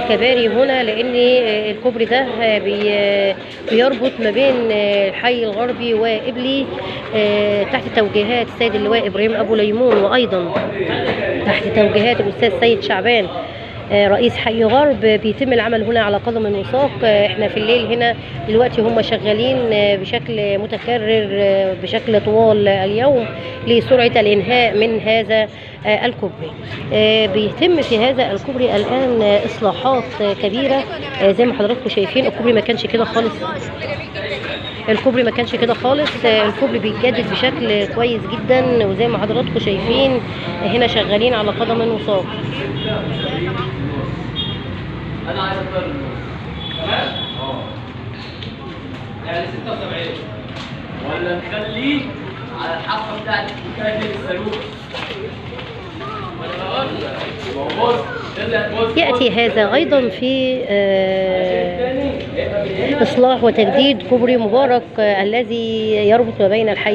الكباري هنا، لان الكوبري ده بيربط ما بين الحي الغربي وقبلي تحت توجيهات السيد اللواء ابراهيم ابو ليمون، وايضا تحت توجيهات الاستاذ سيد شعبان رئيس حي غرب. بيتم العمل هنا على قدم وساق. احنا في الليل هنا دلوقتي هم شغالين بشكل متكرر بشكل طوال اليوم لسرعة الانهاء من هذا الكوبري. بيتم في هذا الكوبري الان اصلاحات كبيرة. زي ما حضراتكم شايفين الكوبري ما كانش كده خالص، الكوبري ما كانش كده خالص. الكوبري بيتجدد بشكل كويس جدا، وزي ما حضراتكم شايفين هنا شغالين على قدم وساق. انا عايز اختار تمام؟ يعني 76 ولا نخليه على الحافه بتاعت مكان الصاروخ. يأتي هذا أيضا في إصلاح وتجديد كوبري مبارك الذي يربط ما بين الحي